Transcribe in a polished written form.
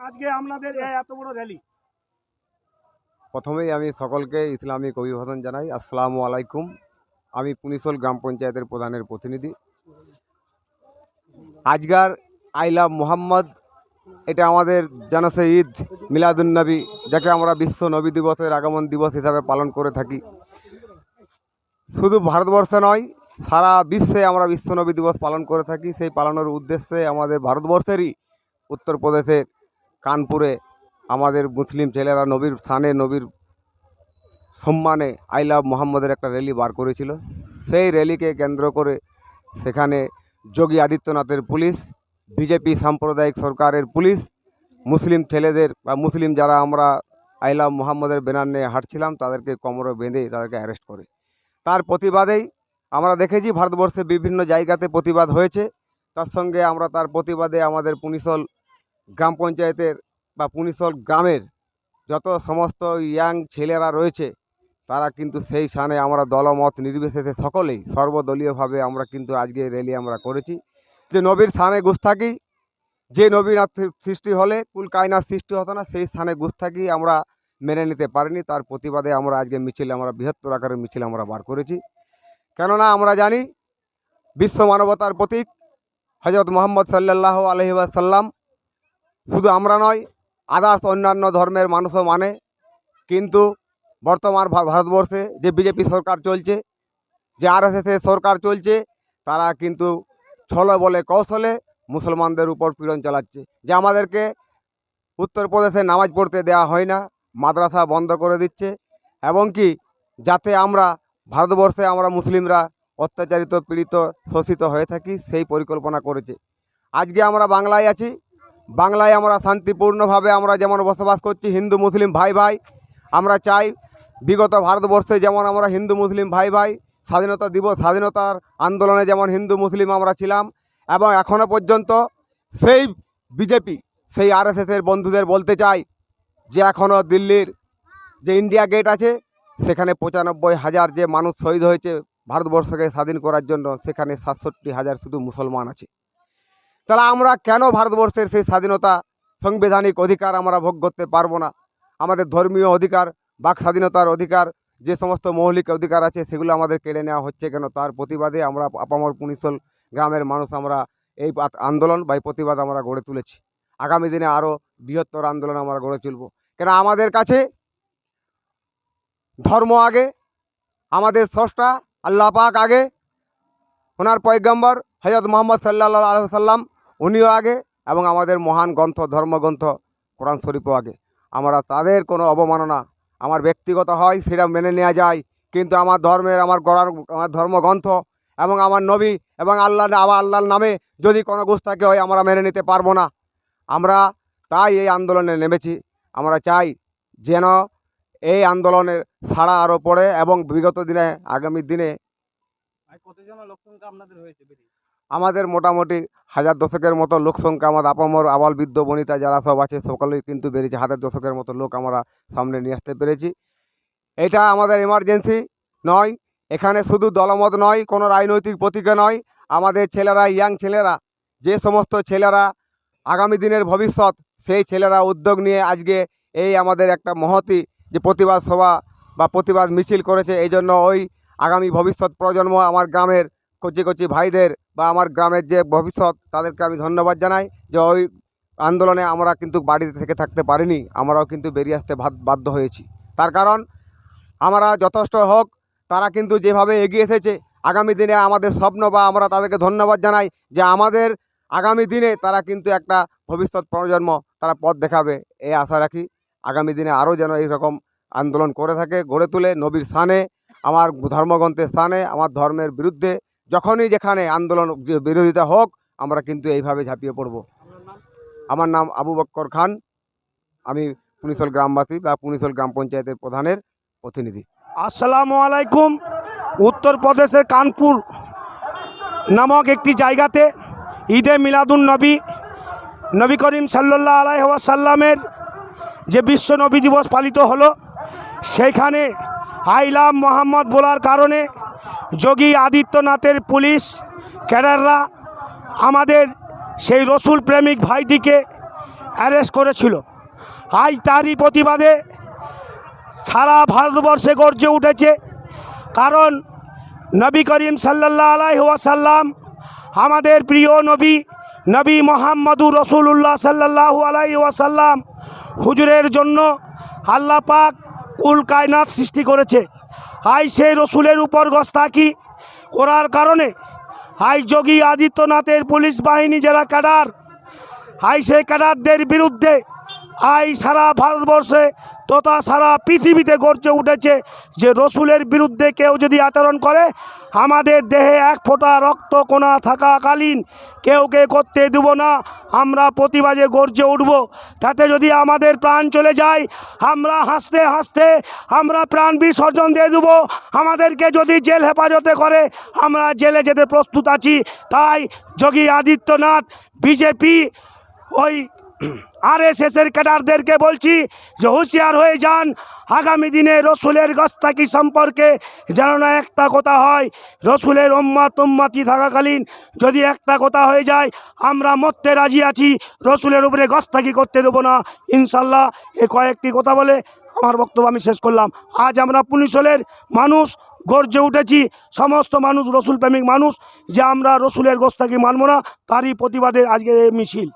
আজকে আপনাদের এত বড় র্যালি? প্রথমেই আমি সকলকে ইসলামিক অভিবাদন জানাই। আসসালামু আলাইকুম। আমি পুনিশল গ্রাম পঞ্চায়েতের প্রধানের প্রতিনিধি। আজকার আই লাভ মোহাম্মদ, এটা আমাদের জানাসে ঈদ মিলাদুন্নবী, যাকে আমরা বিশ্ব নবী দিবসের আগমন দিবস হিসাবে পালন করে থাকি। শুধু ভারতবর্ষে নয়, সারা বিশ্বে আমরা বিশ্ব নবী দিবস পালন করে থাকি। সেই পালনের উদ্দেশ্যে আমাদের ভারতবর্ষেরই উত্তরপ্রদেশের কানপুরে আমাদের মুসলিম ছেলেরা নবীর স্থানে, নবীর সম্মানে আই লাভ মোহাম্মদের একটা র্যালি বার করেছিল। সেই র্যালিকে কেন্দ্র করে সেখানে যোগী আদিত্যনাথের পুলিশ, বিজেপি সাম্প্রদায়িক সরকারের পুলিশ, মুসলিম ছেলেদের বা মুসলিম যারা আমরা আই লাভ মোহাম্মদের ব্যানার নিয়ে হাঁটছিলাম তাদেরকে কোমরে বেঁধে তাদেরকে অ্যারেস্ট করে। তার প্রতিবাদেই আমরা দেখেছি ভারতবর্ষে বিভিন্ন জায়গাতে প্রতিবাদ হয়েছে। তার সঙ্গে আমরা তার প্রতিবাদে আমাদের পুনিশল গ্রাম পঞ্চায়েতের বা পুনিশল গ্রামের যত সমস্ত ইয়াং ছেলেরা রয়েছে তারা কিন্তু সেই স্থানে আমরা দলমত নির্বিশেষে সকলেই সর্বদলীয়ভাবে আমরা কিন্তু আজকে র্যালি আমরা করেছি। যে নবীর স্থানে গুস্তাকি, যে নবীর সৃষ্টি হলে কুল কায়নাত সৃষ্টি হতো না, সেই স্থানে গুস্তাকি আমরা মেনে নিতে পারিনি। তার প্রতিবাদে আমরা আজকে মিছিল, আমরা বৃহত্তর আকারের মিছিল আমরা বার করেছি। কেননা আমরা জানি বিশ্ব মানবতার প্রতীক হজরত মোহাম্মদ সাল্লাল্লাহু আলাইহি ওয়াসাল্লাম শুধু আমরা নয়, আদার্স অন্যান্য ধর্মের মানুষও মানে। কিন্তু বর্তমান ভারতবর্ষে যে বিজেপি সরকার চলছে, যে আরএসএসের সরকার চলছে, তারা কিন্তু ছলে বলে কৌশলে মুসলমানদের উপর পীড়ন চালাচ্ছে। যে আমাদেরকে উত্তরপ্রদেশে নামাজ পড়তে দেওয়া হয় না, মাদ্রাসা বন্ধ করে দিচ্ছে, এবং কি যাতে আমরা ভারতবর্ষে আমরা মুসলিমরা অত্যাচারিত, পীড়িত, শোষিত হয়ে থাকি, সেই পরিকল্পনা করেছে। আজকে আমরা বাংলায় আছি, বাংলায় আমরা শান্তিপূর্ণভাবে আমরা যেমন বসবাস করছি, হিন্দু মুসলিম ভাই ভাই। আমরা চাই বিগত ভারতবর্ষে যেমন আমরা হিন্দু মুসলিম ভাই ভাই, স্বাধীনতা দিবস, স্বাধীনতার আন্দোলনে যেমন হিন্দু মুসলিম আমরা ছিলাম, এবং এখনও পর্যন্ত সেই বিজেপি, সেই আরএসএসের বন্ধুদের বলতে চাই যে এখনও দিল্লির যে ইন্ডিয়া গেট আছে সেখানে ৯৫,০০০ যে মানুষ শহীদ হয়েছে ভারতবর্ষকে স্বাধীন করার জন্য, সেখানে ৬৭,০০০ শুধু মুসলমান আছে। তাহলে আমরা কেন ভারতবর্ষের সেই স্বাধীনতা, সাংবিধানিক অধিকার আমরা ভোগ করতে পারবো না? আমাদের ধর্মীয় অধিকার, বাক স্বাধীনতার অধিকার, যে সমস্ত মৌলিক অধিকার আছে সেগুলো আমাদের কেড়ে নেওয়া হচ্ছে কেন? তার প্রতিবাদে আমরা আপামর পুনিশল গ্রামের মানুষ আমরা এই আন্দোলন বা প্রতিবাদ আমরা গড়ে তুলেছি। আগামী দিনে আরও বৃহত্তর আন্দোলন আমরা গড়ে তুলব। কেন আমাদের কাছে ধর্ম আগে, আমাদের স্রষ্টা আল্লাহ পাক আগে, ওনার পয়গম্বর হযরত মুহাম্মদ সাল্লাল্লাহু আলাইহি সাল্লাম উনিও আগে, এবং আমাদের মহান গ্রন্থ, ধর্মগ্রন্থ কোরআন শরীফও আগে। আমরা তাদের কোনো অবমাননা আমার ব্যক্তিগত হয় সেটা মেনে নেওয়া যায়, কিন্তু আমার ধর্মের, আমার ধর্মগ্রন্থ এবং আমার নবী এবং আল্লাহর নামে যদি কোনো গুস্তাখি হয় আমরা মেনে নিতে পারবো না। আমরা তাই এই আন্দোলনে নেমেছি। আমরা চাই যেন এই আন্দোলনের সাড়া আরও পড়ে, এবং বিগত দিনে, আগামী দিনে কতজন লোক সংখ্যা আপনাদের হয়েছে? আমাদের মোটামুটি ১০০০ মতো লোক সংখ্যা, আমাদের আপামর আবাল বৃদ্ধ বনিতা যারা সব আছে সকলেই কিন্তু বেরিয়েছে। ১০০০ মতো লোক আমরা সামনে নিয়ে আসতে পেরেছি। এটা আমাদের এমার্জেন্সি নয়, এখানে শুধু দলমত নয়, কোনো রাজনৈতিক প্রতীকে নয়। আমাদের ছেলেরা, ইয়াং ছেলেরা, যে সমস্ত ছেলেরা আগামী দিনের ভবিষ্যৎ, সেই ছেলেরা উদ্যোগ নিয়ে আজকে এই আমাদের একটা মহতি যে প্রতিবাদ সভা বা প্রতিবাদ মিছিল করেছে। এই জন্য ওই আগামী ভবিষ্যৎ প্রজন্ম, আমার গ্রামের কচি কচি ভাইদের বা আমার গ্রামের যে ভবিষ্যৎ, তাদেরকে আমি ধন্যবাদ জানাই যে ওই আন্দোলনে আমরা কিন্তু বাড়িতে থেকে থাকতে পারিনি, আমরাও কিন্তু বেরিয়ে আসতে বাধ্য হয়েছি। তার কারণ আমরা যথেষ্ট হোক, তারা কিন্তু যেভাবে এগিয়ে এসেছে, আগামী দিনে আমাদের স্বপ্ন, বা আমরা তাদেরকে ধন্যবাদ জানাই যে আমাদের আগামী দিনে তারা কিন্তু একটা ভবিষ্যৎ প্রজন্ম তারা পথ দেখাবে, এই আশা রাখি। আগামী দিনে আরও যেন এইরকম আন্দোলন করে থাকে, গড়ে তুলে নবীর স্থানে, আমার ধর্মগ্রন্থের স্থানে, আমার ধর্মের বিরুদ্ধে যখনই যেখানে আন্দোলন বিরোধিতা হোক, আমরা কিন্তু এইভাবে ঝাঁপিয়ে পড়ব। আমার নাম আবু বক্কর খান, আমি পুনিশল গ্রামবাসী বা পুনিশল গ্রাম পঞ্চায়েতের প্রধানের প্রতিনিধি। আসসালামু আলাইকুম। উত্তরপ্রদেশের কানপুর নামক একটি জায়গাতে ঈদে মিলাদুন নবী, নবী করিম সাল্লাল্লাহু আলাইহি ওয়াসাল্লামের যে বিশ্ব নবী দিবস পালিত হলো, সেইখানে আই লাভ মোহাম্মদ বলার কারণে যোগী আদিত্যনাথের পুলিশ ক্যাডাররা আমাদের সেই রসুল প্রেমিক ভাইটিকে অ্যারেস্ট করেছিল। আজ তারই প্রতিবাদে সারা ভারতবর্ষে গর্জে উঠেছে। কারণ নবী করিম সাল্লাল্লাহু আলাইহি ওয়াসাল্লাম আমাদের প্রিয় নবী, নবী মুহাম্মদুর রাসূলুল্লাহ সাল্লাল্লাহু আলাইহি ওয়াসাল্লাম হুজুরের জন্য আল্লাহ পাক কুল কায়নাত সৃষ্টি করেছে। আজ সেই রসুলের উপর গোস্তাখি করার কারণে আজ যোগী আদিত্যনাথের পুলিশ বাহিনী যারা ক্যাডার, আজ সেই ক্যাডারদের বিরুদ্ধে আজ সারা ভারতবর্ষে তথা সারা পৃথিবীতে গর্জে উঠেছে যে রসুলের বিরুদ্ধে কেউ যদি আচরণ করে, আমাদের দেহে এক ফোঁটা রক্তকণা থাকাকালীন কেউ করতে দেব না। আমরা প্রতিবাদে গর্জে উঠব। তাতে যদি আমাদের প্রাণ চলে যায়, আমরা হাসতে হাসতে আমরা প্রাণ বিসর্জন দিয়ে দেবো। আমাদেরকে যদি জেল হেফাজতে করে, আমরা জেলে যেতে প্রস্তুত আছি। তাই যোগী আদিত্যনাথ, বিজেপি, ওই আরএসএসের ক্যাডারদেরকে বলছি যে হুঁশিয়ার হয়ে যান। আগামী দিনে রসুলের গোস্তাখি সম্পর্কে যেন না একটা কথা হয়। রসুলের উম্মতি থাকাকালীন যদি একটা কথা হয়ে যায়, আমরা মরতে রাজি আছি, রসুলের উপরে গোস্তাখি করতে দেবো না ইনশাল্লাহ। এ কয়েকটি কথা বলে আমার বক্তব্য আমি শেষ করলাম। আজ আমরা পুলিশের মানুষ গর্জে উঠেছি, সমস্ত মানুষ রসুল প্রেমিক মানুষ, যে আমরা রসুলের গোস্তাখি মানব না, তারই প্রতিবাদে আজকের এই মিছিল।